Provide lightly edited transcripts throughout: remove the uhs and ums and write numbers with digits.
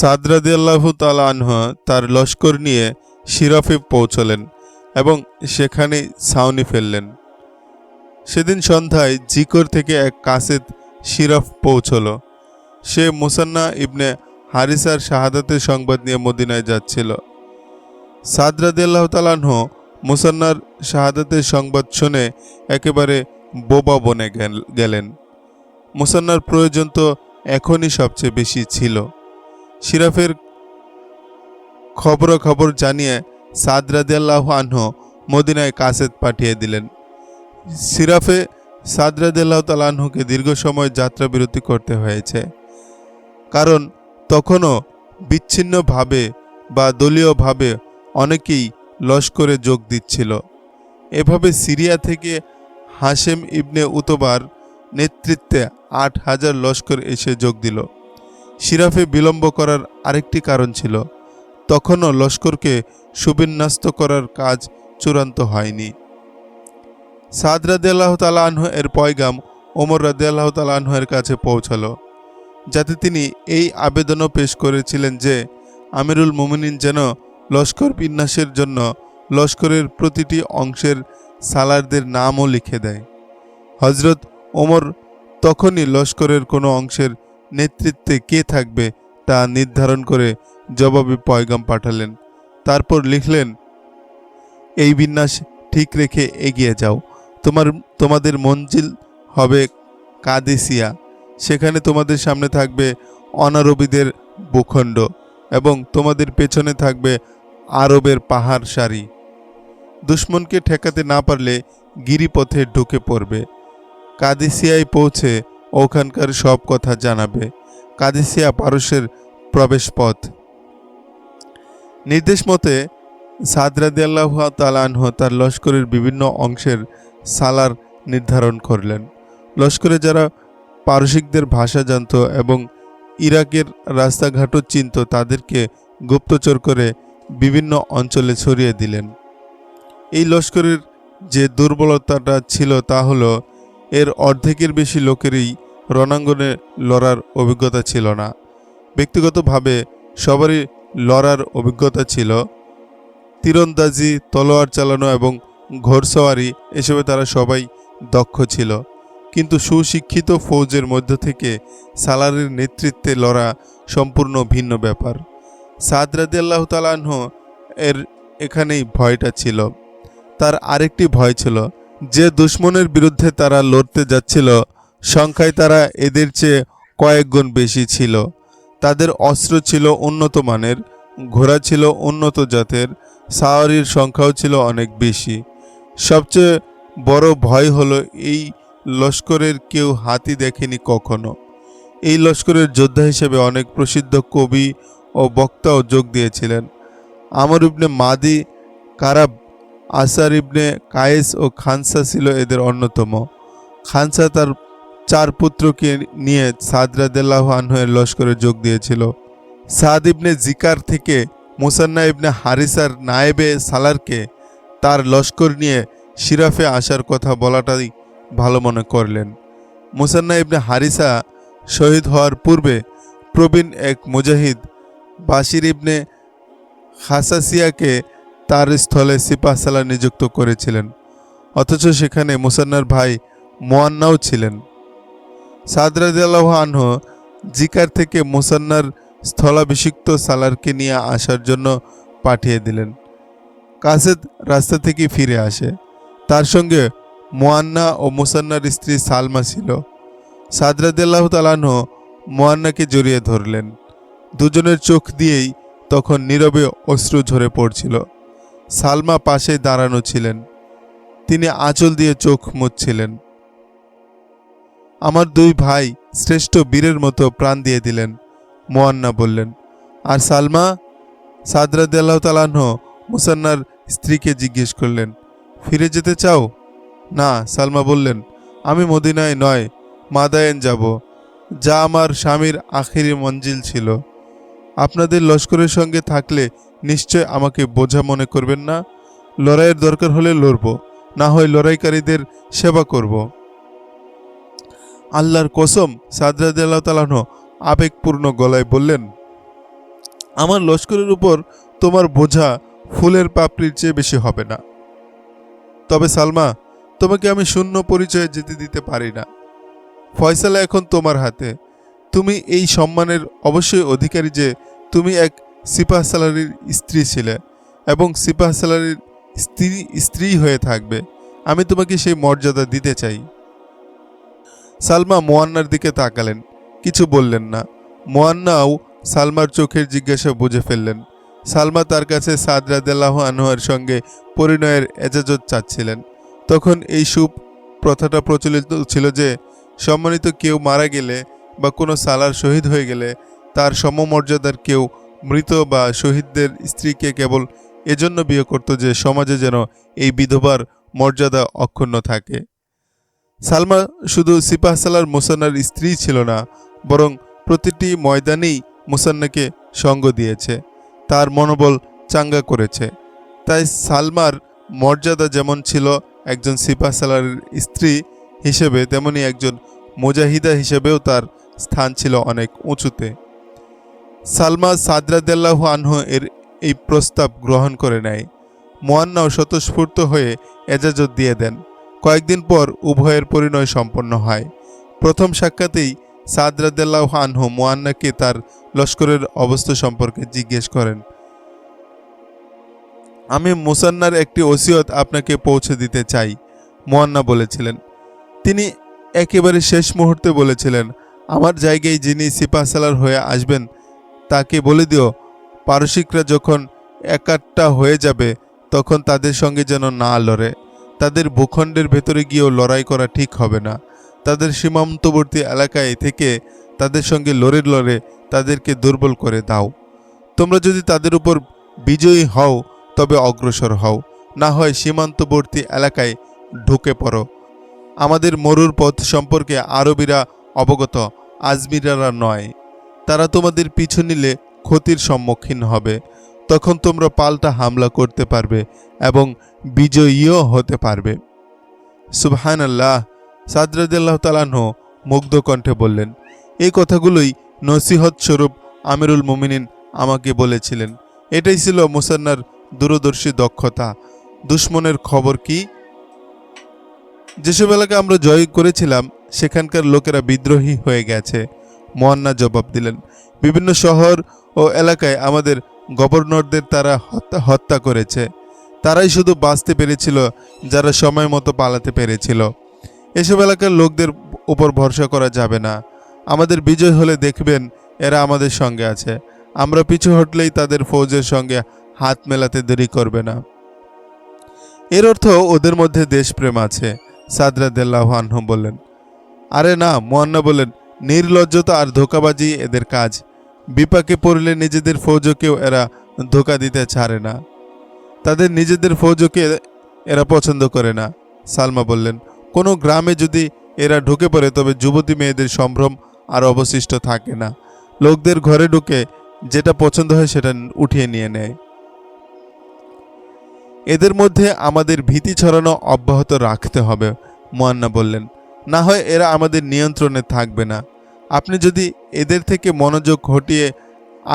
সাদ রাদিয়াল্লাহু তাআলা আনহু তার লস্কর নিয়ে সিরাফে পৌঁছলেন এবং সেখানে ছাউনি ফেললেন। সেদিন সন্ধ্যায় জিকর থেকে এক কাসেদ সিরাফ পৌঁছল। সে মুসান্না ইবনে হারিসার শাহাদাতের সংবাদ নিয়ে মদিনায় যাচ্ছিল। সাদ রাদিয়াল্লাহু তাআলা আনহু মুসান্নার শাহাদাতের সংবাদ শুনে একেবারে বোবা বনে গেলেন। মুসান্নার প্রয়োজন তো এখনই সবচেয়ে বেশি ছিল। সিরাফের খবর জানিয়ে সাদ রাদিয়াল্লাহু আনহু মদিনায় কাসেদ পাঠিয়ে দিলেন। সিরাফে সাদ রাদিয়াল্লাহু তাআলা আনহুকে দীর্ঘ সময় যাত্রা বিরতি করতে হয়েছে, কারণ তখনও বিচ্ছিন্নভাবে বা দলীয়ভাবে অনেকেই লস্করে যোগ দিচ্ছিল। এভাবে সিরিয়া থেকে হাশেম ইবনে উতবার নেতৃত্বে ৮,০০০ লস্কর এসে যোগ দিল। সিরাফে বিলম্ব করার আরেকটি কারণ ছিল, তখনও লস্করকে সুবিন্যস্ত করার কাজ চূড়ান্ত হয়নি। সাদ রাদিয়াল্লাহু তাআলা আনহু এর পয়গাম ওমর রাদিয়াল্লাহু তাআলা আনহু এর কাছে পৌঁছালো, যাতে তিনি এই আবেদনও পেশ করেছিলেন যে আমিরুল মুমিনিন যেন লস্কর বিন্যাসের জন্য লস্করের প্রতিটি অংশের সালারদের নামও লিখে দেয়। হযরত ওমর তখনই লস্করের কোনো অংশের নেতৃত্বে কে থাকবে তা নির্ধারণ করে জবাবি পয়গাম পাঠালেন। তারপর লিখলেন, এই বিন্যাস ঠিক রেখে এগিয়ে যাও। তোমাদের মঞ্জিল হবে কাদেসিয়া। সেখানে তোমাদের সামনে থাকবে অনারবীদের ভূখণ্ড এবং তোমাদের পেছনে থাকবে আরবের পাহাড় সারি। দুশমনকে ঠেকাতে না পারলে গিরিপথে ঢুকে পড়বে। কাদেসিয়ায় পৌঁছে ওখানকার সব কথা জানাবে। কাদেসিয়া পারস্যের প্রবেশ পথ। নির্দেশ মতে সাদ রাদিয়াল্লাহু তাআলা আনহু তার লস্করের বিভিন্ন অংশের সালার নির্ধারণ করলেন। লস্করে যারা পারসিকদের ভাষা জানত এবং ইরাকের রাস্তাঘাটও চিনত, তাদেরকে গুপ্তচর করে বিভিন্ন অঞ্চলে ছড়িয়ে দিলেন। এই লস্করের যে দুর্বলতাটা ছিল তা হলো, এর অর্ধেকের বেশি লোকেরই রণাঙ্গনে লড়ার অভিজ্ঞতা ছিল না। ব্যক্তিগতভাবে সবারই লড়ার অভিজ্ঞতা ছিল, তীরন্দাজি, তলোয়ার চালানো এবং ঘোড়সওয়ারি, এসবে তারা সবাই দক্ষ ছিল। কিন্তু সুশিক্ষিত ফৌজের মধ্য থেকে সালারের নেতৃত্বে লড়া সম্পূর্ণ ভিন্ন ব্যাপার। সাদ রাদিয়াল্লাহু তাআলা আনহু এর এখানেই ভয়টা ছিল। তার আরেকটি ভয় ছিল, যে দুশমনের বিরুদ্ধে তারা লড়তে যাচ্ছিল সংখ্যায় তারা এদের চেয়ে কয়েক গুণ বেশি ছিল। তাদের অস্ত্র ছিল উন্নত মানের, ঘোড়া ছিল উন্নত জাতের, সাওয়ারির সংখ্যাও ছিল অনেক বেশি। সবচেয়ে বড় ভয় হলো, এই লস্করের কেউ হাতি দেখেনি কখনো। এই লস্করের যোদ্ধা হিসেবে অনেক প্রসিদ্ধ কবি ও বক্তাও যোগ দিয়েছিলেন। আমর ইবনে মাদি, কারাব, আসার ইবনে কায়েস ও খানসা ছিল এদের অন্যতম। খানসা তার 4 পুত্রকে নিয়ে সাদ রাদিয়াল্লাহু আনহু এর লস্করে যোগ দিয়েছিল। সাদ ইবনে জিকার থেকে মুসান্না ইবনে হারিসার নায়েবে সালারকে তার লস্কর নিয়ে সিরাফে আসার কথা বলাটাই ভালো মনে করলেন। মুসান্না ইবনে হারিসা শহীদ হওয়ার পূর্বে প্রবীণ এক মুজাহিদ বাশির ইবনে খাসাসিয়াকে তার স্থলে সিপাহ সালার নিযুক্ত করেছিলেন, অথচ সেখানে মুসান্নার ভাই মুয়ান্নাও ছিলেন। সাদ রাদিয়াল্লাহু আনহু জিকার থেকে মুসান্নার স্থলাভিষিক্ত সালারকে নিয়ে আসার জন্য পাঠিয়ে দিলেন। কাসেদ রাস্তা থেকে ফিরে আসে। তার সঙ্গে মুয়ান্না ও মুসান্নার স্ত্রী সালমা ছিল। সাদ রাদিয়াল্লাহু তাআলা আনহু মুয়ান্নাকে জড়িয়ে ধরলেন। দুজনের চোখ দিয়েই তখন নীরবে অশ্রু ঝরে পড়ছিল। সালমা পাশে দাঁড়ানো ছিলেন, তিনি আঁচল দিয়ে চোখ মুছছিলেন। আমার 2 ভাই শ্রেষ্ঠ বীরের মতো প্রাণ দিয়ে দিলেন, মুয়ান্না বললেন। আর সালমা? সাদ রাদিয়াল্লাহু তাআলা আনহু মুসান্নার স্ত্রীকে জিজ্ঞেস করলেন, ফিরে যেতে চাও? না, সালমা বললেন, আমি মদিনায় নয়, মাদায়েন যাব, যা আমার স্বামীর আখেরি মঞ্জিল ছিল। আপনাদের লস্করের সঙ্গে থাকলে নিশ্চয় আমাকে বোঝা মনে করবেন না। লড়াইয়ের দরকার হলে লড়ব, না হয় লড়াইকারীদের সেবা করব। আল্লাহর কসম, সাদ রাদিয়াল্লাহু তাআলা আনহু আবেগপূর্ণ গলায় বললেন, আমার লস্করের উপর তোমার বোঝা ফুলের পাপড়ির চেয়ে বেশি হবে না। তবে সালমা, তোমাকে আমি শূন্য পরিচয়ে যেতে দিতে পারি না। ফয়সালা এখন তোমার হাতে। তুমি এই সম্মানের অবশ্যই অধিকারী যে তুমি এক সিপাহ সালারির স্ত্রী ছিলে এবং সিপাহ সালারির স্ত্রী হয়ে থাকবে। আমি তোমাকে সেই মর্যাদা দিতে চাই। সালমা মোয়ান্নার দিকে তাকালেন, কিছু বললেন না। মোয়ান্নাও সালমার চোখের জিজ্ঞাসা বুঝে ফেললেন। সালমা তার কাছে সাদ রাদিয়াল্লাহু আনহুর সঙ্গে পরিণয়ের এজাজত চাচ্ছিলেন। তখন এই প্রথাটা প্রচলিত ছিল যে সম্মানিত কেউ মারা গেলে বা কোনো সালার শহীদ হয়ে গেলে তার সমমর্যাদার কেউ মৃত বা শহীদদের স্ত্রীকে কেবল এজন্য বিয়ে করত যে সমাজে যেন এই বিধবার মর্যাদা অক্ষুণ্ণ থাকে। সালমা শুধু সিপাহ সালার মুসান্নার স্ত্রী ছিল না, বরং প্রতিটি ময়দানেই মুসান্নাকে সঙ্গ দিয়েছে, তার মনোবল চাঙ্গা করেছে। তাই সালমার মর্যাদা যেমন ছিল একজন সিপাহ সালারের স্ত্রী হিসেবে, তেমনি একজন মুজাহিদা হিসেবেও তার স্থান ছিল অনেক উঁচুতে। সালমা সাদ রাদিয়াল্লাহু আনহু এর এই প্রস্তাব গ্রহণ করে নেয়। মোয়ান্নাও স্বতঃস্ফূর্ত হয়ে এজাজত দিয়ে দেন। কয়েকদিন পর উভয়ের পরিণয় সম্পন্ন হয়। প্রথম সাক্ষাতেই সাদ রাদিয়াল্লাহু আনহু মোয়ান্নাকে তার লস্করের অবস্থা সম্পর্কে জিজ্ঞেস করেন। আমি মুসান্নার একটি ওসিয়ত আপনাকে পৌঁছে দিতে চাই, মোয়ান্না বলেছিলেন। তিনি একেবারে শেষ মুহূর্তে বলেছিলেন, আমার জায়গায় যিনি সিপাহ সালার হয়ে আসবেন তাকে বলে দিও, পারসিকরা যখন একাট্টা হয়ে যাবে তখন তাদের সঙ্গে যেন না লড়ে। তাদের ভূখণ্ডের ভেতরে গিয়েও লড়াই করা ঠিক হবে না। তাদের সীমান্তবর্তী এলাকায় থেকে তাদের সঙ্গে লড়ে তাদেরকে দুর্বল করে দাও। তোমরা যদি তাদের উপর বিজয়ী হও তবে অগ্রসর হও, না হয় সীমান্তবর্তী এলাকায় ঢুকে পড়ো। আমাদের মরুর পথ সম্পর্কে আরবিরা অবগত, আজমিরারা নয়। তারা তোমাদের পিছু নিলে ক্ষতির সম্মুখীন হবে। তখন তোমরা পাল্টা হামলা করতে পারবে এবং বিজয়ীও হতে পারবে। সুবহানাল্লাহ, সাদ রাদিয়াল্লাহু তাআলা আনহু মুগ্ধ কণ্ঠে বললেন, এই কথাগুলোই নসিহত স্বরূপ আমিরুল মুমিনিন আমাকে বলেছিলেন। এটাই ছিল মুসান্নার দূরদর্শী দক্ষতা। দুশমনের খবর কি? যেসব এলাকা আমরা জয় করেছিলাম সেখানকার লোকেরা বিদ্রোহী হয়ে গেছে, মোয়ান্না জবাব দিলেন। বিভিন্ন শহর ও এলাকায় আমাদের গভর্নরদের তারা হত্যা করেছে। তারাই শুধু বাঁচতে পেরেছিল যারা সময় মতো পালাতে পেরেছিল। এসব এলাকার লোকদের উপর ভরসা করা যাবে না। আমাদের বিজয় হলে দেখবেন এরা আমাদের সঙ্গে আছে। আমরা পিছু হটলেই তাদের ফৌজের সঙ্গে হাত মেলাতে দেরি করবে না। এর অর্থ ওদের মধ্যে দেশপ্রেম আছে, সাদ রাদিয়াল্লাহু আনহু বললেন। আরে না, মোয়ান্না বললেন, নির্লজ্জতা আর ধোঁকাবাজি এদের কাজ। বিপাকে পড়লে নিজেদের ফৌজকেও এরা ধোঁকা দিতে ছাড়ে না। তাদের নিজেদের ফৌজকে এরা পছন্দ করে না। সালমা বললেন, কোনো গ্রামে যদি এরা ঢুকে পড়ে তবে যুবতী মেয়েদের সম্ভ্রম আর অবশিষ্ট থাকে না। লোকদের ঘরে ঢুকে যেটা পছন্দ হয় সেটা উঠিয়ে নিয়ে নেয়। এদের মধ্যে আমাদের ভীতি ছড়ানো অব্যাহত রাখতে হবে, মোয়ান্না বললেন। না হয় এরা আমাদের নিয়ন্ত্রণে থাকবে না। আপনি যদি এদের থেকে মনোযোগ হটিয়ে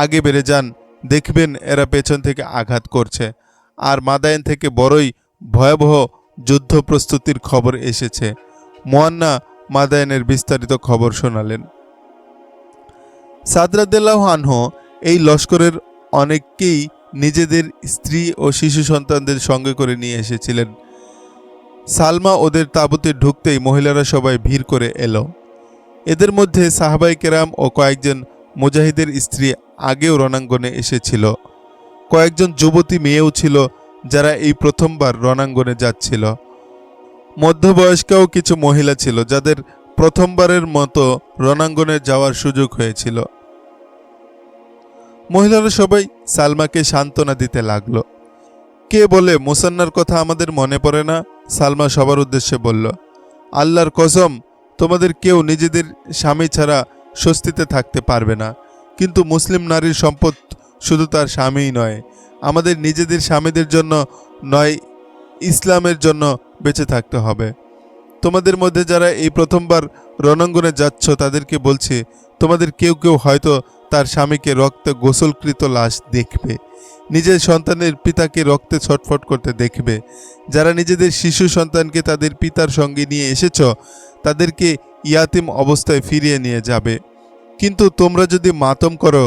আগে বেড়ে যান, দেখবেন এরা পেছন থেকে আঘাত করছে। আর মাদায়েন থেকে বড়ই ভয়াবহ যুদ্ধ প্রস্তুতির খবর এসেছে। মোয়ান্না মাদায়েনের বিস্তারিত খবর শোনালেন। সাদ রাদিয়াল্লাহু আনহু এই লস্করের অনেককেই নিজেদের স্ত্রী ও শিশু সন্তানদের সঙ্গে করে নিয়ে এসেছিলেন। সালমা ওদের তাঁবুতে ঢুকতেই মহিলারা সবাই ভিড় করে এলো। এদের মধ্যে সাহাবায়ে কেরাম ও কয়েকজন মুজাহিদের স্ত্রী আগেও রণাঙ্গনে এসেছিল। কয়েকজন যুবতী মেয়েও ছিল যারা এই প্রথমবার রণাঙ্গনে যাচ্ছিল। মধ্যবয়স্কাও কিছু মহিলা ছিল যাদের প্রথমবারের মতো রণাঙ্গনে যাওয়ার সুযোগ হয়েছিল। মহিলারা সবাই সালমাকে সান্ত্বনা দিতে লাগলো। কে বলে, মুসান্নার কথা আমাদের মনে পড়ে না? সালমা সবার উদ্দেশ্যে বলল, আল্লাহর কসম, তোমাদের কেউ নিজেদের স্বামী ছাড়া স্বস্তিতে থাকতে পারবে না। কিন্তু মুসলিম নারীর সম্পদ শুধু তার স্বামীই নয়, আমাদের নিজেদের স্বামীদের জন্য নয়, ইসলামের জন্য বেঁচে থাকতে হবে। তোমাদের মধ্যে যারা এই প্রথমবার রণাঙ্গনে যাচ্ছ তাদেরকে বলছি, তোমাদের কেউ কেউ হয়তো তার স্বামীকে রক্তে গোসলকৃত লাশ দেখবে, নিজের সন্তানের পিতাকে রক্তে ছটফট করতে দেখবে। যারা নিজেদের শিশু সন্তানকে তাদের পিতার সঙ্গে নিয়ে এসেছ তাদেরকে ইয়াতিম অবস্থায় ফিরিয়ে নিয়ে যাবে। কিন্তু তোমরা যদি মাতম করো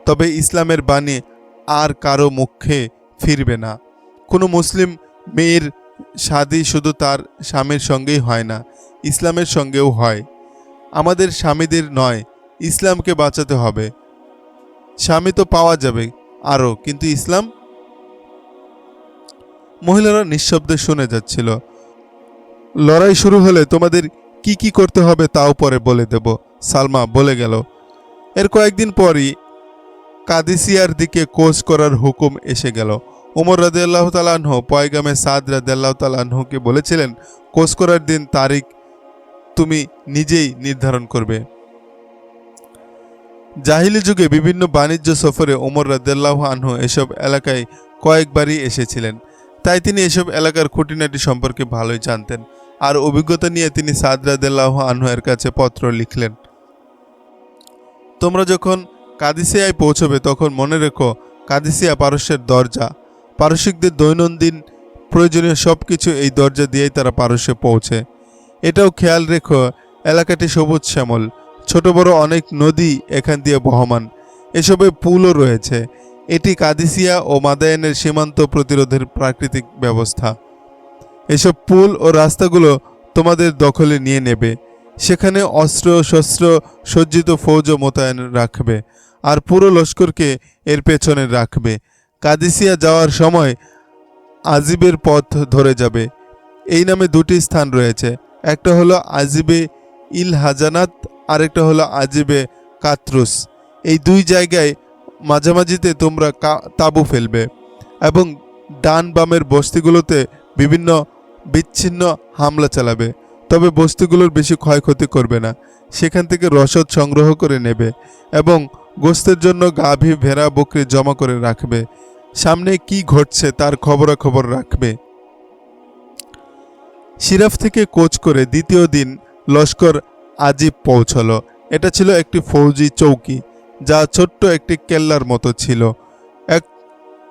তবে ইসলামের বাণী আর কারো মুখে ফিরবে না। কোনো মুসলিম মেয়ের শাদী শুধু তার স্বামীর সঙ্গেই হয় না, ইসলামের সঙ্গেও হয়। আমাদের স্বামীদের নয়, ইসলামকে বাঁচাতে হবে। স্বামী তো পাওয়া যাবে আরও, কিন্তু ইসলাম। মহিলারা নিঃশব্দে শুনে যাচ্ছিল। লড়াই শুরু হলে তোমাদের কি কি করতে হবে তাও পরে বলে দেব, সালমা বলে গেল। এর কয়েকদিন পরই কাদিসিয়ার দিকে কোচ করার হুকুম এসে গেল। ওমর রাদিয়াল্লাহু তাআলা আনহু পয়গামে সাদ রাদিয়াল্লাহু তাআলা আনহুকে বলেছিলেন, কোচ করার দিন তারিখ তুমি নিজেই নির্ধারণ করবে। জাহিলি যুগে বিভিন্ন বাণিজ্য সফরে ওমর রাদিয়াল্লাহু আনহু এসব এলাকায় কয়েকবারই এসেছিলেন, তাই তিনি এসব এলাকার খুঁটিনাটি সম্পর্কে ভালোই জানতেন। আর অভিজ্ঞতা নিয়ে তিনি সাদ রাদিয়াল্লাহু আনহু এর কাছে পত্র লিখলেন, তোমরা যখন কাদিসিয়ায় পৌঁছবে তখন মনে রেখো, কাদিসিয়া পারস্যের দরজা। পারসিকদের দৈনন্দিন প্রয়োজনীয় সব কিছু এই দরজা দিয়েই তারা পারস্যে পৌঁছে। এটাও খেয়াল রেখো, এলাকাটি সবুজ শ্যামল, ছোট বড় অনেক নদী এখান দিয়ে বহমান, এসবে পুলও রয়েছে। এটি কাদিসিয়া ও মাদায়েনের সীমান্ত প্রতিরোধের প্রাকৃতিক ব্যবস্থা। এসব পুল ও রাস্তাগুলো তোমাদের দখলে নিয়ে নেবে। সেখানে অস্ত্র শস্ত্র সজ্জিত ফৌজও মোতায়েন রাখবে, আর পুরো লস্করকে এর পেছনে রাখবে। কাদিসিয়া যাওয়ার সময় আজিবের পথ ধরে যাবে। এই নামে দুটি স্থান রয়েছে, একটা হলো আজিবে ইল হাজানাত, আরেকটা হলো আজিবে কাতরুস। এই দুই জায়গায় মাঝামাঝিতে তোমরা তাঁবু ফেলবে এবং ডান বামের বস্তিগুলোতে বিভিন্ন বিচ্ছিন্ন হামলা চালাবে। তবে বস্তিগুলোর বেশি ক্ষয়ক্ষতি করবে না, সেখান থেকে রসদ সংগ্রহ করে নেবে এবং গোস্তের জন্য গাভী ভেড়া বকরি জমা করে রাখবে। সামনে কি ঘটছে তার খবরাখবর রাখবে। সিরাফ থেকে কোচ করে দ্বিতীয় দিন লস্কর আজিব পৌঁছল। এটা ছিল একটি ফৌজি চৌকি, যা ছোট্ট একটি কেল্লার মতো ছিল।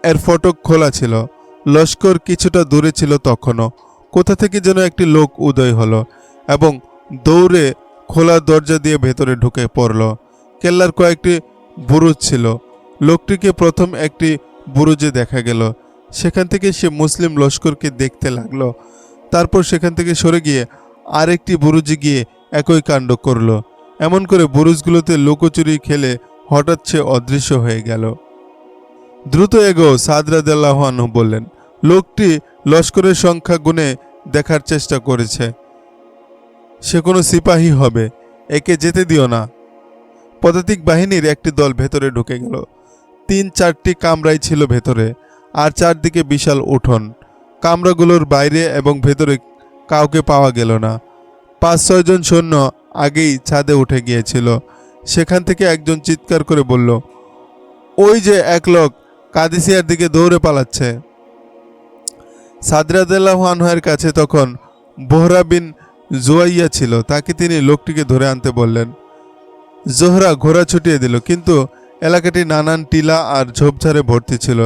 এর ফটক খোলা ছিল। লস্কর কিছুটা দূরে ছিল তখনও। কোথা থেকে যেন একটি লোক উদয় হলো এবং দৌড়ে খোলা দরজা দিয়ে ভেতরে ঢুকে পড়ল। কেল্লার কয়েকটি বুরুজ ছিল। লোকটিকে প্রথম একটি বুরুজে দেখা গেল। সেখান থেকে সে মুসলিম লস্করকে দেখতে লাগলো। তারপর সেখান থেকে সরে গিয়ে আরেকটি বুরুজে গিয়ে একই কাণ্ড করল। এমন করে বুরুজগুলোতে লুকোচুরি খেলে হঠাৎ সে অদৃশ্য হয়ে গেল। দ্রুত এগো, সাদ রাদিয়াল্লাহু আনহু বললেন। লোকটি লস্করের সংখ্যা গুণে দেখার চেষ্টা করেছে। সে কোনো সিপাহী হবে, একে যেতে দিও না। পদাতিক বাহিনীর একটি দল ভেতরে ঢুকে গেল। 3-4টি কামরাই ছিল ভেতরে, আর চারদিকে বিশাল উঠোন। কামরাগুলোর বাইরে এবং ভেতরে কাউকে পাওয়া গেল না। 5-6 জন সৈন্য আগেই ছাদে উঠে গিয়েছিল। সেখান থেকে একজন চিৎকার করে বলল, ওই যে এক লোক কাদিসিয়ার দিকে দৌড়ে পালাচ্ছে। সাদ রাদিয়াল্লাহু আনহু এর কাছে তখন বোহরা বিন জুয়াইয়া ছিল। তাকে তিনি লোকটিকে ধরে আনতে বললেন। জোহরা ঘোড়া ছুটিয়ে দিল, কিন্তু এলাকাটি নানান টিলা আর ঝোপঝাড়ে ভর্তি ছিল।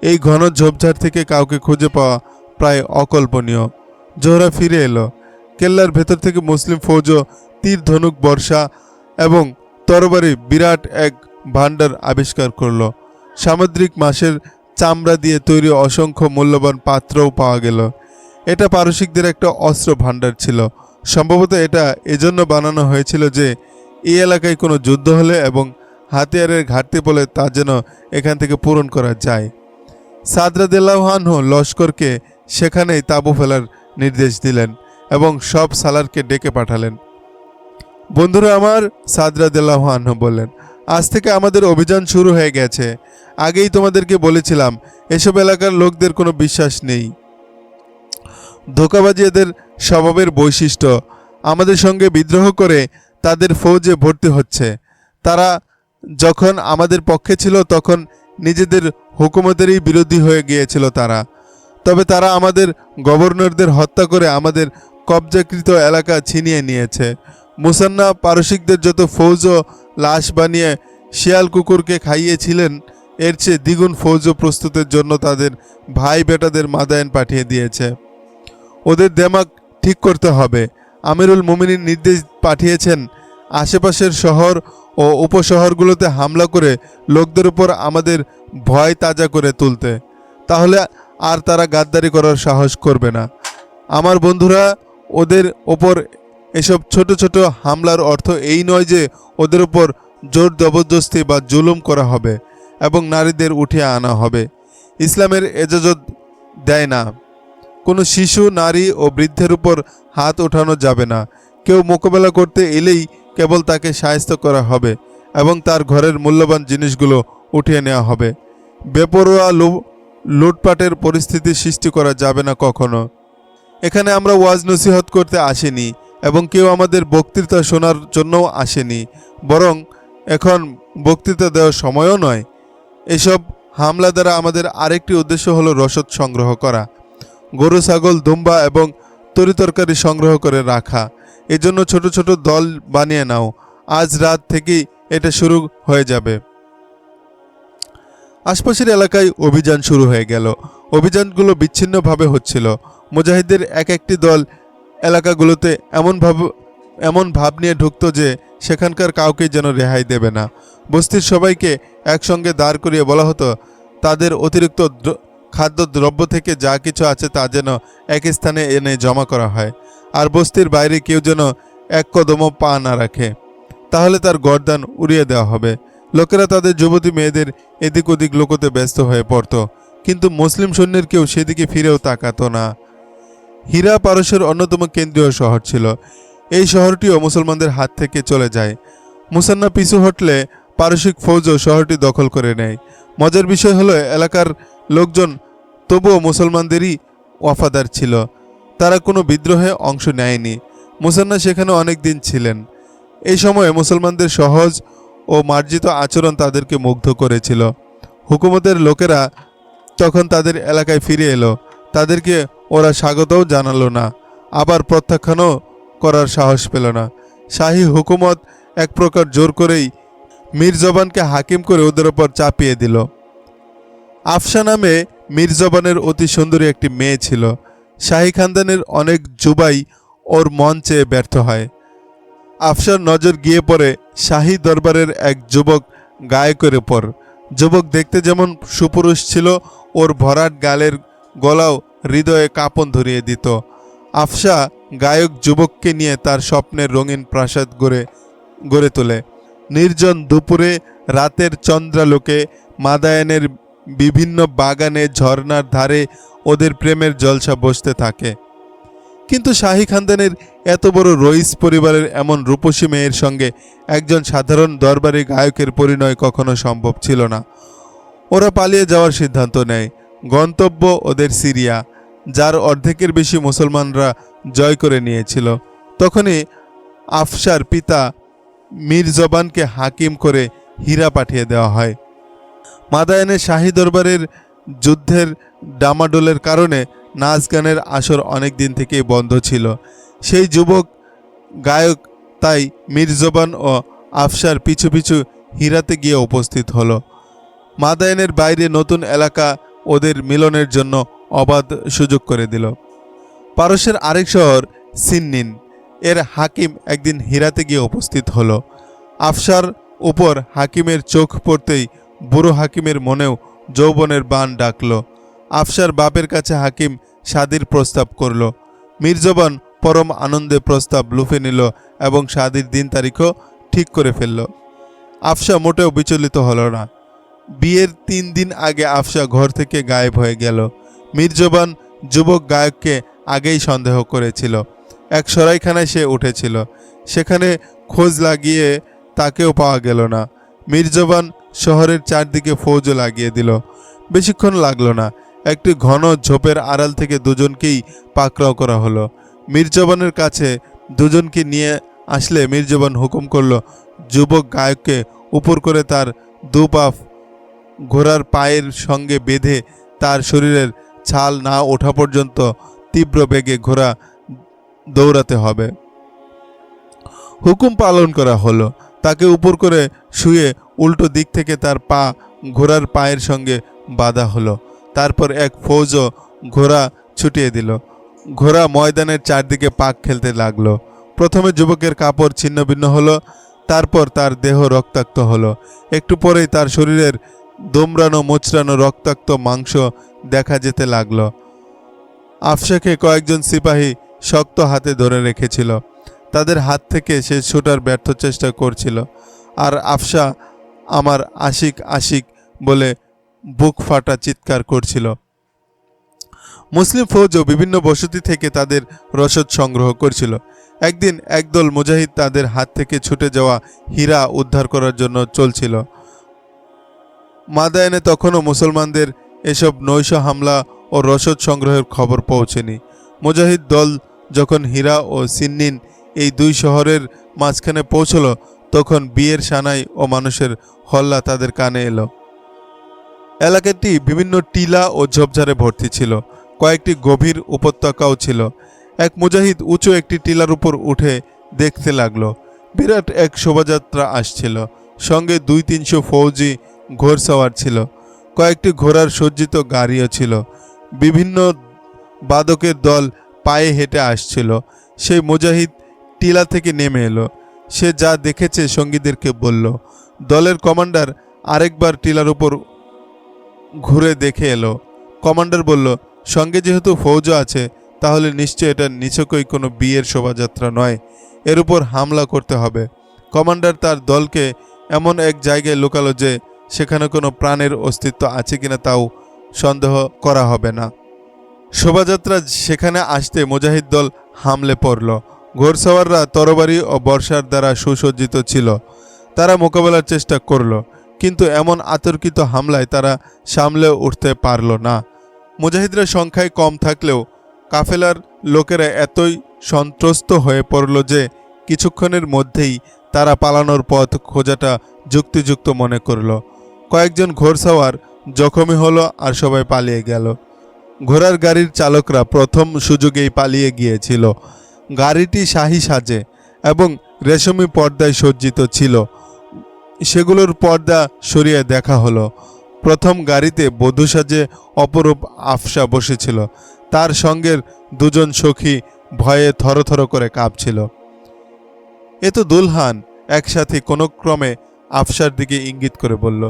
এই ঘন ঝোপঝাড় থেকে কাউকে খুঁজে পাওয়া প্রায় অকল্পনীয়। জোহরা ফিরে এলো। কেল্লার ভেতর থেকে মুসলিম ফৌজ তীর ধনুক বর্ষা এবং তরবারি বিরাট এক ভাণ্ডার আবিষ্কার করল। সামুদ্রিক মাছের চামড়া দিয়ে তৈরি অসংখ্য মূল্যবান পাত্রও পাওয়া গেল। এটা পারসিকদের একটা অস্ত্র ভাণ্ডার ছিল। সম্ভবত এটা এজন্য বানানো হয়েছিল যে এই এলাকায় কোনো যুদ্ধ হলে এবং হাতিয়ারের ঘাটতি পড়লে তা যেন এখান থেকে পূরণ করা যায়। সাদ রাদিয়াল্লাহু আনহু লস্করকে সেখানেই তাঁবু ফেলার নির্দেশ দিলেন এবং সব সালারকে ডেকে পাঠালেন। বন্ধুরা আমার, সাদ রাদিয়াল্লাহু আনহু বললেন, আজ থেকে আমাদের অভিযান শুরু হয়ে গেছে। আগেই তোমাদেরকে বলেছিলাম এসব এলাকার লোকদের কোনো বিশ্বাস নেই। ধোঁকাবাজি এদের স্বভাবের বৈশিষ্ট্য। আমাদের সঙ্গে বিদ্রোহ করে তাদের ফৌজে ভর্তি হচ্ছে। তারা যখন আমাদের পক্ষে ছিল তখন নিজেদের হুকুমতেরই বিরোধী হয়ে গিয়েছিল তারা। তবে তারা আমাদের গভর্নরদের হত্যা করে আমাদের কবজাকৃত এলাকা ছিনিয়ে নিয়েছে। মুসান্না পারসিকদের যত ফৌজ লাশ বানিয়ে শিয়াল কুকুরকে খাইয়েছিলেন, এর চেয়ে দ্বিগুণ ফৌজ প্রস্তুতের জন্য তাদের ভাই বেটাদের মাদায়েন পাঠিয়ে দিয়েছে। ওদের দেমাগ ঠিক করতে হবে। আমিরুল মুমিনিন নির্দেশ পাঠিয়েছেন আশেপাশের শহর ও উপশহরগুলোতে হামলা করে লোকদের উপর আমাদের ভয় তাজা করে তুলতে, তাহলে আর তারা গাদ্দারি করার সাহস করবে না। আমার বন্ধুরা, ওদের ওপর এসব ছোট ছোট হামলার অর্থ এই নয় যে ওদের উপর জোর জবরদস্তি বা জুলুম করা হবে এবং নারীদের উঠিয়ে আনা হবে। ইসলামের এজাজত দেয় না। কোনো শিশু, নারী ও বৃদ্ধের উপর হাত ওঠানো যাবে না। কেউ মোকাবেলা করতে এলেই কেবল তাকে শায়েস্তা করা হবে এবং তার ঘরের মূল্যবান জিনিসগুলো উঠিয়ে নেওয়া হবে। বেপরোয়া লুটপাটের পরিস্থিতি সৃষ্টি করা যাবে না কখনো। এখানে আমরা ওয়াজ নসিহত করতে আসিনি এবং কেউ আমাদের বক্তৃতা শোনার জন্যও আসেনি, বরং এখন বক্তৃতা দেওয়ার সময়ও নয়। এসব হামলা দ্বারা আমাদের আরেকটি উদ্দেশ্য হলো রসদ সংগ্রহ করা, গরু, ছাগল, দুম্বা এবং তরিতরকারি সংগ্রহ করে রাখা। এজন্য ছোট ছোট দল বানিয়ে নাও। আজ রাত থেকেই এটা শুরু হয়ে যাবে। আশপাশের এলাকায় অভিযান শুরু হয়ে গেল। অভিযানগুলো বিচ্ছিন্নভাবে হচ্ছিল। মুজাহিদদের এক একটি দল এলাকাগুলোতে এমন ভাব নিয়ে ঢুকত যে সেখানকার কাউকে যেন রেহাই দেবে না। বস্তির সবাইকে একসঙ্গে দাঁড় করিয়ে বলা হতো তাদের অতিরিক্ত খাদ্যদ্রব্য থেকে যা কিছু আছে তা যেন এক স্থানে এনে জমা করা হয়, আর বস্তির বাইরে কেউ যেন এক কদমও পা না রাখে, তাহলে তার গর্দান উড়িয়ে দেওয়া হবে। লোকেরা তাদের যুবতী মেয়েদের এদিক ওদিক লুকোতে ব্যস্ত হয়ে পড়ত, কিন্তু মুসলিম সৈন্যের কেউ সেদিকে ফিরেও তাকাতো না। হীরা পারস্যের অন্যতম কেন্দ্রীয় শহর ছিল। এই শহরটিও মুসলমানদের হাত থেকে চলে যায়। মুসান্না পিছু হটলে পারসিক ফৌজও শহরটি দখল করে নেয়। মজার বিষয় হলো এলাকার লোকজন তবুও মুসলমানদেরই ওয়াফাদার ছিল। তারা কোনো বিদ্রোহে অংশ নেয়নি। মুসান্না সেখানে অনেক দিন ছিলেন। এই সময়ে মুসলমানদের সহজ ও মার্জিত আচরণ তাদেরকে মুগ্ধ করেছিল। হুকুমতের লোকেরা তখন তাদের এলাকায় ফিরে এলো। তাদেরকে ওরা স্বাগতও জানালো না, আবার প্রত্যাখ্যানও করার সাহস পেল না। শাহী হুকুমত এক প্রকার জোর করেই মীরজবানকে হাকিম করে ওদের ওপর চাপিয়ে দিল। আফশা নামে মীরজবানের অতি সুন্দরী একটি মেয়ে ছিল। শাহী খানদানের অনেক যুবাই ওর মন চেয়ে ব্যর্থ হয়। আফশার নজর গিয়ে পড়ে শাহী দরবারের এক যুবক গায়কের উপর। যুবক দেখতে যেমন সুপুরুষ ছিল, ওর ভরাট গালের গলাও হৃদয়ে কাঁপন ধরিয়ে দিত। আফশা গায়ক যুবককে নিয়ে তার স্বপ্নের রঙিন প্রাসাদ গড়ে তোলে। নির্জন দুপুরে, রাতের চন্দ্রালোকে, মাদায়ানের বিভিন্ন বাগানে, ঝর্ণার ধারে ওদের প্রেমের জলসা বসতে থাকে। কিন্তু শাহী খানদানের এত বড় রইস পরিবারের এমন রূপসী মেয়ের সঙ্গে একজন সাধারণ দরবারি গায়কের পরিণয় কখনো সম্ভব ছিল না। ওরা পালিয়ে যাওয়ার সিদ্ধান্ত নেয়। গন্তব্য ওদের সিরিয়া, যার অর্ধেকের বেশি মুসলমানরা জয় করে নিয়েছিল। তখনই আফশার পিতা মীরজবানকে হাকিম করে হীরা পাঠিয়ে দেওয়া হয়। মাদায়ানের শাহী দরবারের যুদ্ধের ডামাডোলের কারণে নাচ গানের আসর অনেক দিন থেকেই বন্ধ ছিল। সেই যুবক গায়ক তাই মীরজবান ও আফশার পিছু পিছু হীরাতে গিয়ে উপস্থিত হলো। মাদায়ানের বাইরে নতুন এলাকা ওদের মিলনের জন্য অবাধ সুযোগ করে দিল। পারস্যের আরেক শহর সিন্নিন এর হাকিম একদিন হীরাতে গিয়ে উপস্থিত হলো। আফশার উপর হাকিমের চোখ পড়তেই বুড়ো হাকিমের মনেও যৌবনের বাণ ডাকল। আফশার বাপের কাছে হাকিম শাদির প্রস্তাব করল। মীরজবান পরম আনন্দে প্রস্তাব লুফে নিল এবং শাদির দিন তারিখও ঠিক করে ফেলল। আফশা মোটেও বিচলিত হল না। বিয়ের 3 দিন আগে আফশা ঘর থেকে গায়েব হয়ে গেল। মীরজবান যুবক গায়ককে আগেই সন্দেহ করেছিল। এক সরাইখানায় সে উঠেছিল। সেখানে খোঁজ লাগিয়ে তাকেও পাওয়া গেল না। মীরজবান শহরের চারদিকে ফৌজও লাগিয়ে দিল। বেশিক্ষণ লাগলো না। একটি ঘন ঝোপের আড়াল থেকে দুজনকেই পাকড়াও করা হলো। মীরজবানের কাছে দুজনকে নিয়ে আসলে মীরজবান হুকুম করল যুবক গায়ককে উপর করে তার দুপা ঘোড়ার পায়ের সঙ্গে বেঁধে তার শরীরের ছাল না ওঠা পর্যন্ত তীব্র বেগে ঘোড়া দৌড়াতে হবে। হুকুম পালন করা হলো। তাকে উপর করে শুয়ে উল্টো দিক থেকে তার পা ঘোড়ার পায়ের সঙ্গে বাঁধা হলো। তারপর এক ফৌজও ঘোড়া ছুটিয়ে দিল। ঘোড়া ময়দানের চারদিকে পাক খেলতে লাগলো। প্রথমে যুবকের কাপড় ছিন্নভিন্ন হলো, তারপর তার দেহ রক্তাক্ত হলো। একটু পরেই তার শরীরের দোমড়ানো মোচড়ানো রক্তাক্ত মাংস দেখা যেতে লাগলো। আফসাকে কয়েকজন সিপাহী শক্ত হাতে ধরে রেখেছিল। তাদের হাত থেকে সে ছোটার ব্যর্থ চেষ্টা করছিল। আর আফসা আমার আশিক আশিক বলে বুক ফাটা চিৎকার করছিল। মুসলিম ফৌজও বিভিন্ন বসতি থেকে তাদের রসদ সংগ্রহ করছিল। একদিন একদল মুজাহিদ তাদের হাত থেকে ছুটে যাওয়া হীরা উদ্ধার করার জন্য চলছিল। মাদায়েনে তখনও মুসলমানদের এসব নৈশ হামলা ও রসদ সংগ্রহের খবর পৌঁছেনি। মুজাহিদ দল যখন হীরা ও সিন্নিন এই দুই শহরের মাঝখানে পৌঁছল, তখন বিয়ের সানাই ও মানুষের হল্লা তাদের কানে এলো। এলাকাটি বিভিন্ন টিলা ও ঝোপঝাড়ে ভর্তি ছিল। কয়েকটি গভীর উপত্যকাও ছিল। এক মুজাহিদ উঁচু একটি টিলার উপর উঠে দেখতে লাগলো। বিরাট এক শোভাযাত্রা আসছিল। সঙ্গে 200-300 ফৌজি ঘোড়সওয়ার ছিল। কয়েকটি ঘোড়ার সজ্জিত গাড়িও ছিল। বিভিন্ন বাদকের দল পায়ে হেঁটে আসছিল। সেই মুজাহিদ টিলা থেকে নেমে এলো। সে যা দেখেছে সঙ্গীদেরকে বলল। দলের কমান্ডার আরেকবার টিলার উপর ঘুরে দেখে এলো। কমান্ডার বলল, সঙ্গে যেহেতু ফৌজ আছে, তাহলে নিশ্চয় এটা নিছকই কোনো বিয়ের শোভাযাত্রা নয়। এর উপর হামলা করতে হবে। কমান্ডার তার দলকে এমন এক জায়গায় লুকালো যে সেখানে কোনো প্রাণের অস্তিত্ব আছে কিনা তাও সন্দেহ করা হবে না। শোভাযাত্রা সেখানে আসতে মুজাহিদ দল হামলে পড়ল। ঘোড়সওয়াররা তরবারি ও বর্ষার দ্বারা সুসজ্জিত ছিল। তারা মোকাবেলার চেষ্টা করল, কিন্তু এমন আতর্কিত হামলায় তারা সামলে উঠতে পারল না। মুজাহিদরা সংখ্যায় কম থাকলেও কাফেলার লোকেরা এতই সন্ত্রস্ত হয়ে পড়ল যে কিছুক্ষণের মধ্যেই তারা পালানোর পথ খোঁজাটা যুক্তিযুক্ত মনে করল। কয়েকজন ঘোড়সওয়ার জখমি হলো আর সবাই পালিয়ে গেল। ঘোড়ার গাড়ির চালকরা প্রথম সুযোগেই পালিয়ে গিয়েছিল। গাড়িটি শাহী সাজে এবং রেশমি পর্দায় সজ্জিত ছিল। সেগুলোর পর্দা সরিয়ে দেখা হলো। প্রথম গাড়িতে বধূ সাজে অপরূপ আফসা বসেছিল। তার সঙ্গের দুজন সখী ভয়ে থরথর করে কাঁপছিল। এ তো দুলহান, একসাথে কোনো ক্রমে আফসার দিকে ইঙ্গিত করে বলল,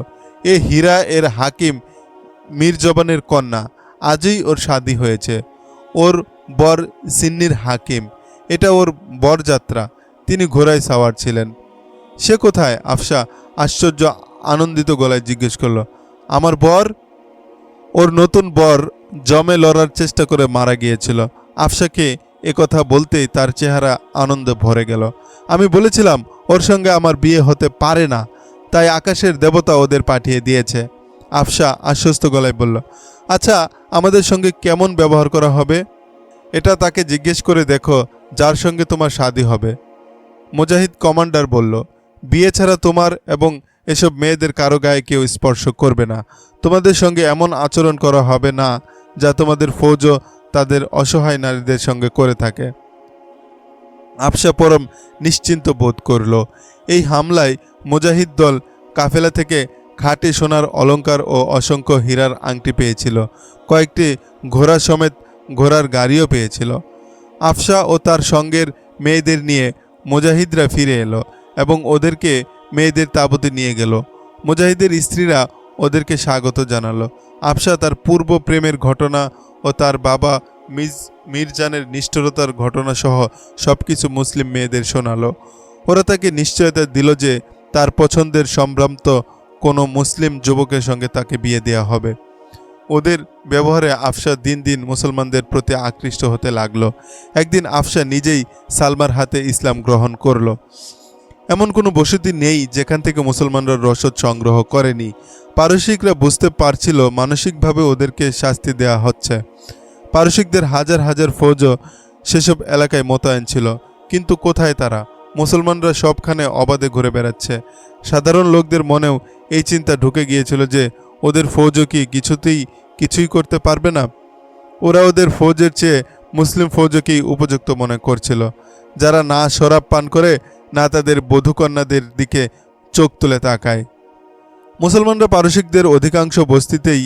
এ হীরা এর হাকিম মীরজবানের কন্যা। আজই ওর শাদী হয়েছে। ওর বর সিন্নির হাকিম। এটা ওর বরযাত্রা। তিনি ঘোড়ায় সাওয়ার ছিলেন। সে কোথায়? আফসা আশ্চর্য আনন্দিত গলায় জিজ্ঞেস করল। আমার বর? ওর নতুন বর জমে লড়ার চেষ্টা করে মারা গিয়েছিল। আফসাকে একথা বলতেই তার চেহারা আনন্দে ভরে গেল। আমি বলেছিলাম ওর সঙ্গে আমার বিয়ে হতে পারে না, তাই আকাশের দেবতা ওদের পাঠিয়ে দিয়েছে। আফসা আশ্বস্ত গলায় বলল, আচ্ছা, আমাদের সঙ্গে কেমন ব্যবহার করা হবে? এটা তাকে জিজ্ঞেস করে দেখো যার সঙ্গে তোমার শাদী হবে। মুজাহিদ কমান্ডার বলল, বিয়ে ছাড়া তোমার এবং এসব মেয়েদের কারো গায়ে কেউ স্পর্শ করবে না। তোমাদের সঙ্গে এমন আচরণ করা হবে না যা তোমাদের ফৌজও তাদের অসহায় নারীদের সঙ্গে করে থাকে। আফসা পরম নিশ্চিন্ত বোধ করল। এই হামলায় মুজাহিদ দল কাফেলা থেকে খাঁটি সোনার অলংকার ও অসংখ্য হীরার আংটি পেয়েছিল। কয়েকটি ঘোড়া সমেত ঘোড়ার গাড়িও পেয়েছিল। আফসা ও তার সঙ্গের মেয়েদের নিয়ে মুজাহিদরা ফিরে এলো এবং ওদেরকে মেয়েদের তাঁবুতে নিয়ে গেল। মুজাহিদের স্ত্রীরা ওদেরকে স্বাগত জানালো। আফসা তার পূর্ব প্রেমের ঘটনা ও তার বাবা মিরজানের নিষ্ঠুরতার ঘটনা সহ সবকিছু মুসলিম মেয়েদের শোনালো। ওরা তাকে নিশ্চয়তা দিল যে তার পছন্দের সম্ভ্রান্ত কোনো মুসলিম যুবকের সঙ্গে তাকে বিয়ে দেওয়া হবে। ওদের ব্যবহারে আফসা দিন দিন মুসলমানদের প্রতি আকৃষ্ট হতে লাগলো। একদিন আফসা নিজেই সালমার হাতে ইসলাম গ্রহণ করলো। এমন কোনো বসতি নেই যেখান থেকে মুসলমানরা রসদ সংগ্রহ করেনি। পারসিকরা বুঝতে পারছিল মানসিকভাবে ওদেরকে শাস্তি দেওয়া হচ্ছে। পারসিকদের হাজার হাজার ফৌজও সেসব এলাকায় মোতায়েন ছিল, কিন্তু কোথায় তারা? মুসলমানরা সবখানে অবাধে ঘুরে বেড়াচ্ছে। সাধারণ লোকদের মনেও এই চিন্তা ঢুকে গিয়েছিল যে ওদের ফৌজও কি কিছুই করতে পারবে না। ওরা ওদের ফৌজের চেয়ে মুসলিম ফৌজকেই উপযুক্ত মনে করছিল, যারা না শরাব পান করে, না তাদের বধূকন্যাদের দিকে চোখ তুলে তাকায়। মুসলমানরা পারসিকদের অধিকাংশ বস্তিতেই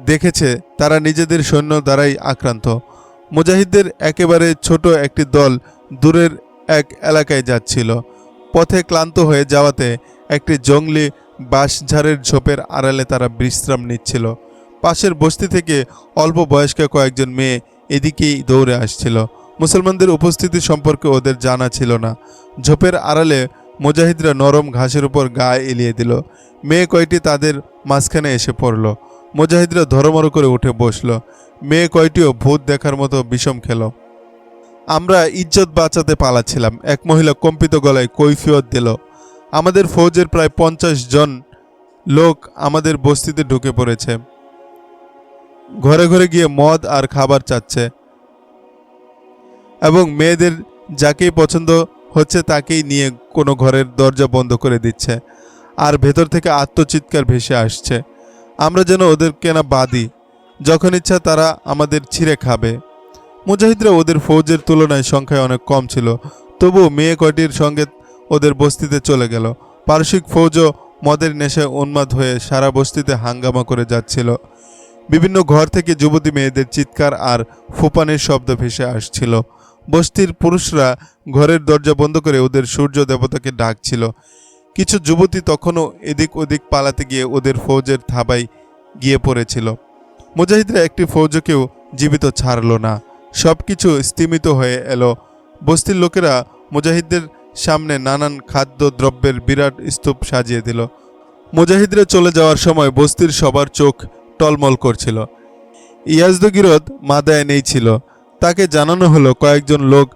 দেখেছে তারা নিজেদের সৈন্য দ্বারাই আক্রান্ত। মুজাহিদদের একেবারে ছোট একটি দল দূরের এক এলাকায় যাচ্ছিল। পথে ক্লান্ত হয়ে যাওয়াতে একটি জঙ্গলি বাঁশঝাড়ের ঝোপের আড়ালে তারা বিশ্রাম নিচ্ছিল। পাশের বস্তি থেকে অল্প বয়স্ক কয়েকজন মেয়ে এদিকেই দৌড়ে আসছিল। মুসলমানদের উপস্থিতি সম্পর্কে ওদের জানা ছিল না। ঝোপের আড়ালে মুজাহিদরা নরম ঘাসের উপর গা এলিয়ে দিল। মেয়ে কয়টি তাদের মাঝখানে এসে পড়ল। মুজাহিদরা ধরমর করে উঠে বসল। মেয়ে কয়টিও ভূত দেখার মতো বিষম খেল। আমরা ইজ্জত বাঁচাতে পালাচ্ছিলাম। এক মহিলা কম্পিত গলায় কৈফিয়ত দিল, আমাদের ফৌজের প্রায় 50 জন লোক আমাদের বস্তিতে ঢুকে পড়েছে। ঘরে ঘরে গিয়ে মদ আর খাবার চাচ্ছে এবং মেয়েদের যাকেই পছন্দ হচ্ছে তাকেই নিয়ে কোনো ঘরের দরজা বন্ধ করে দিচ্ছে, আর ভেতর থেকে আত্মচিৎকার ভেসে আসছে। আমরা যেন ওদের কেনা বাদী, যখন ইচ্ছা তারা আমাদের ছিঁড়ে খাবে। মুজাহিদরা ওদের ফৌজের তুলনায় সংখ্যায় অনেক কম ছিল, তবুও মেয়ে কয়টির সঙ্গে ওদের বস্তিতে চলে গেল। পারসিক ফৌজও মদের নেশায় উন্মাদ হয়ে সারা বস্তিতে হাঙ্গামা করে যাচ্ছিল। বিভিন্ন ঘর থেকে যুবতী মেয়েদের চিৎকার আর ফুপানির শব্দ ভেসে আসছিল। বস্তির পুরুষরা ঘরের দরজা বন্ধ করে ওদের সূর্য দেবতাকে ডাকছিল। কিছু যুবতী তখনও এদিক ওদিক পালাতে গিয়ে ওদের ফৌজের থাবায় গিয়ে পড়েছিল। মুজাহিদরা একটি ফৌজকেও জীবিত ছাড়ল না। সব কিছু স্তিমিত হয়ে এলো। বস্তির লোকেরা মুজাহিদদের সামনে নানান খাদ্য দ্রব্যের বিরাট স্তূপ সাজিয়ে দিল। মুজাহিদরা চলে যাওয়ার সময় বস্তির সবার চোখ টলমল করছিল। ইয়াজদগিরদ মাদায় নেই ছিল। তাকে জানানো হলো কয়েকজন লোক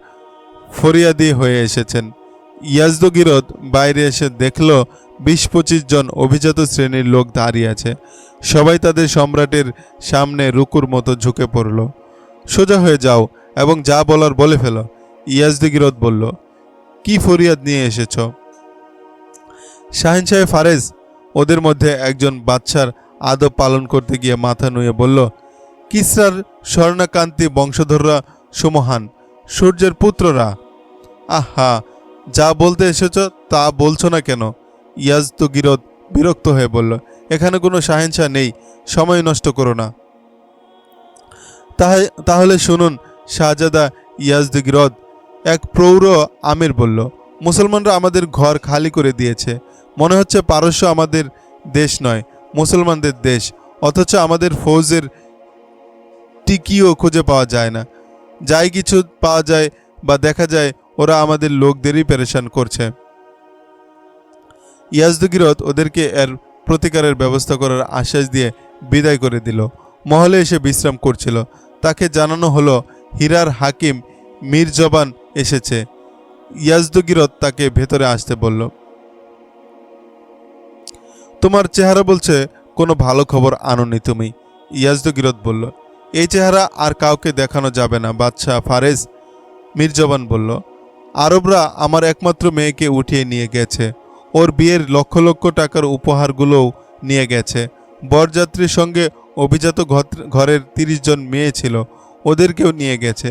ফরিয়াদি হয়ে এসেছেন। ইয়াজদগিরদ বাইরে এসে দেখল 20-25 জন অভিজাত শ্রেণীর লোক দাঁড়িয়ে আছে। সবাই তাদের সম্রাটের সামনে রুকুর মতো ঝুঁকে পড়ল। সোজা হয়ে যাও এবং যা বলার বলে ফেলো, ইয়াজদগিরদ বলল। কি ফরিয়াদ নিয়ে এসেছ? শাহিনশাহ ফারেজ ওদের মধ্যে একজন বাদশার আদব পালন করতে গিয়ে মাথা নুয়ে বলল, কিসরার স্বর্ণকান্তি বংশধররা সুমহান, সূর্যের পুত্ররা। আহা, যা বলতে এসেছ তা বলছো না কেন? ইয়াজদগিরদ বিরক্ত হয়ে বলল, এখানে কোনো শাহেনশাহ নেই, সময় নষ্ট করো না। তাহলে শুনুন শাহজাদা ইয়াজদগিরদ, এক প্রৌঢ় আমির বলল, মুসলমানরা আমাদের ঘর খালি করে দিয়েছে। মনে হচ্ছে পারস্য আমাদের দেশ নয়, মুসলমানদের দেশ, অথচ আমাদের ফৌজের টিকিও খুঁজে পাওয়া যায় না। যাই কিছু পাওয়া যায় বা দেখা যায় ওরা আমাদের লোকদেরই পেরেশান করছে। ইয়াজদগিরদ ওদেরকে এর প্রতিকারের ব্যবস্থা করার আশ্বাস দিয়ে বিদায় করে দিল। মহলে এসে বিশ্রাম করছিল। তাকে জানানো হলো হীরার হাকিম মিরজবান এসেছে। ইয়াজদগিরদ তাকে ভেতরে আসতে বলল। তোমার চেহারা বলছে কোনো ভালো খবর আনোনি তুমি। ইয়াজদগিরদ বলল, এই চেহারা আর কাউকে দেখানো যাবে না বাদশাহ ফারেজ। মিরজবান বলল, আরবরা আমার একমাত্র মেয়েকে উঠিয়ে নিয়ে গেছে। ওর বিয়ের লক্ষ লক্ষ টাকার উপহারগুলোও নিয়ে গেছে। বরযাত্রীর সঙ্গে অভিজাত ঘরের 30 জন মেয়ে ছিল, ওদেরকেও নিয়ে গেছে।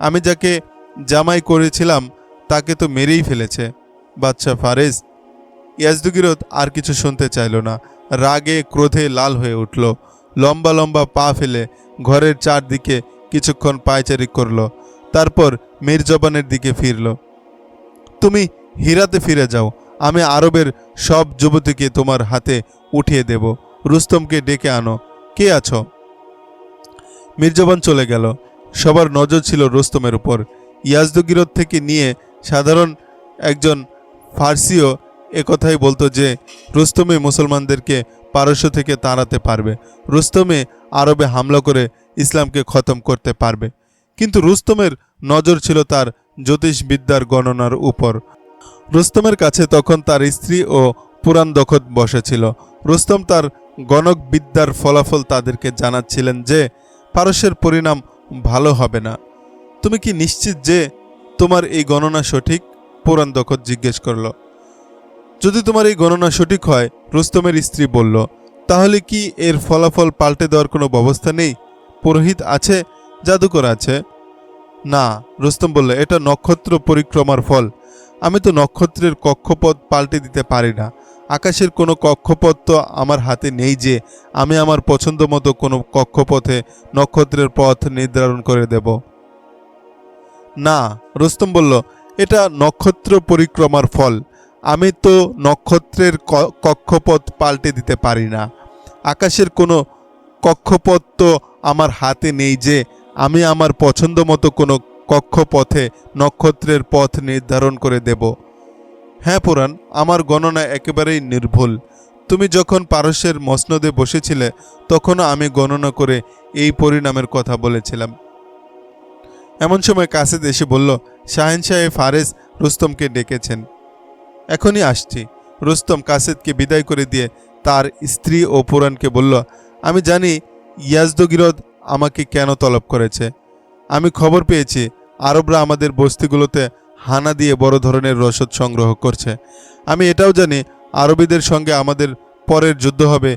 আমি যাকে জামাই করেছিলাম তাকে তো মেরেই ফেলেছে বাদশাহ ফারেজ। ইয়াজদগিরদ আর কিছু শুনতে চাইল না। রাগে ক্রোধে লাল হয়ে উঠল। লম্বা লম্বা পা ফেলে ঘরের চারদিকে কিছুক্ষণ পায়চারি করল। তারপর মিরজবানের দিকে ফিরল। তুমি হীরাতে ফিরে যাও, আমি আরবের সব যুবতীকে তোমার হাতে উঠিয়ে দেব। রুস্তমকে ডেকে আনো। কে আছো? মিরজবান চলে গেল। সবার নজর ছিল রুস্তমের উপর। ইয়াজদগিরদ থেকে নিয়ে সাধারণ একজন ফার্সিও একথাই বলতো যে রুস্তমে মুসলমানদেরকে পারস্য থেকে তাড়াতে পারবে, রুস্তমে আরবে হামলা করে ইসলামকে খতম করতে পারবে। কিন্তু রুস্তমের নজর ছিল তার জ্যোতিষবিদ্যার গণনার উপর। রুস্তমের কাছে তখন তার স্ত্রী ও পুরাণ দখত বসেছিল। রুস্তম তার গণকবিদ্যার ফলাফল তাদেরকে জানাচ্ছিলেন যে পারস্যের পরিণাম ভালো হবে না। তুমি কি নিশ্চিত যে তোমার এই গণনা সঠিক? পুরাণ দখত জিজ্ঞেস করল। যদি তোমার এই গণনা সঠিক হয়, রুস্তমের স্ত্রী বলল, তাহলে কি এর ফলাফল পাল্টে দেওয়ার কোনো ব্যবস্থা নেই? পুরোহিত আছে, জাদুকর আছে? না, রুস্তম বলল, এটা নক্ষত্র পরিক্রমার ফল। আমি তো নক্ষত্রের কক্ষপথ পাল্টে দিতে পারি না। আকাশের কোনো কক্ষপথ তো আমার হাতে নেই যে আমি আমার পছন্দ মতো কোনো কক্ষপথে নক্ষত্রের পথ নির্ধারণ করে দেব। না, রুস্তম বলল, এটা নক্ষত্র পরিক্রমার ফল। আমি তো নক্ষত্রের কক্ষপথ পাল্টে দিতে পারি না। আকাশের কোনো কক্ষপথ তো আমার হাতে নেই যে আমি আমার পছন্দ মতো কোনো কক্ষপথে নক্ষত্রের পথ নির্ধারণ করে দেব। হ্যাঁ পুরাণ, আমার গণনা একেবারেই নির্ভুল। তুমি যখন পারস্যের মসনদে বসেছিলে তখনও আমি গণনা করে এই পরিণামের কথা বলেছিলাম। এমন সময় কাসেদ এসে বলল, শাহেনশাহ ফারেস রুস্তমকে ডেকেছেন। এখনই আসছি। রুস্তম কাসেদকে বিদায় করে দিয়ে তার স্ত্রী ও পুরাণকে বলল, আমি জানি ইয়াজদগিরদ আমাকে কেন তলব করেছে। আমি খবর পেয়েছি আরবরা আমাদের বস্তিগুলোতে হানা দিয়ে বড় ধরনের রসদ সংগ্রহ করছে। আমি এটাও জানি আরবিদের সঙ্গে আমাদের পরের যুদ্ধ হবে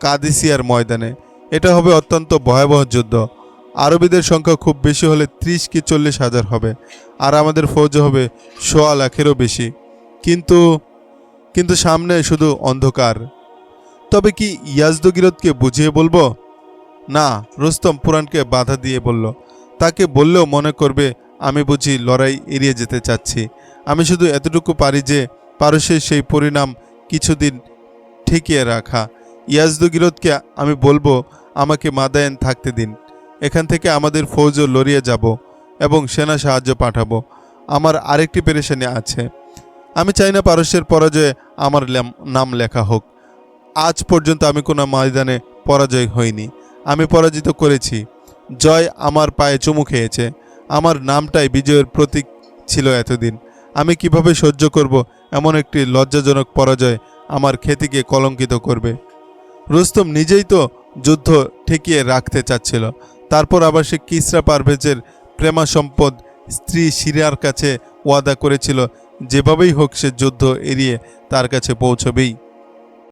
কাদিসিয়ার ময়দানে। এটা হবে অত্যন্ত ভয়াবহ যুদ্ধ। আরবিদের সংখ্যা খুব বেশি হলে 30 কি 40 হাজার হবে, আর আমাদের ফৌজ হবে 1.25 লাখেরও বেশি। কিন্তু সামনে শুধু অন্ধকার। তবে কি ইয়াজদগিরদকে বুঝিয়ে বলবো? না, রুস্তম পুরাণকে বাধা দিয়ে বলল, তাকে বললেও মনে করবে আমি বুঝি লড়াই এড়িয়ে যেতে চাচ্ছি। আমি শুধু এতটুকু পারি যে পারস্যের সেই পরিণাম কিছুদিন ঠেকিয়ে রাখা। ইয়াজদগিরদকে আমি বলবো আমাকে মাদায়েন থাকতে দিন। এখান থেকে আমাদের ফৌজও লড়িয়ে যাব এবং সেনা সাহায্য পাঠাবো। আমার আরেকটি পেরেশানি আছে। আমি চাই না পারস্যের পরাজয়ে আমার নাম লেখা হোক। আজ পর্যন্ত আমি কোনো ময়দানে পরাজয় হইনি। আমি পরাজিত করেছি, জয় আমার পায়ে চুমু খেয়েছে। আমার নামটাই বিজয়ের প্রতীক ছিল এতদিন। আমি কিভাবে সহ্য করব এমন একটি লজ্জাজনক পরাজয় আমার খ্যাতিকে কলঙ্কিত করবে? রুস্তম নিজেই তো যুদ্ধ ঠেকিয়ে রাখতে চাচ্ছিল, তারপর আবার সে কিসরা পারভেজের প্রেমা সম্পদ স্ত্রী সিরিয়ার কাছে ওয়াদা করেছিল যেভাবেই হোক সে যুদ্ধ এড়িয়ে তার কাছে পৌঁছবেই।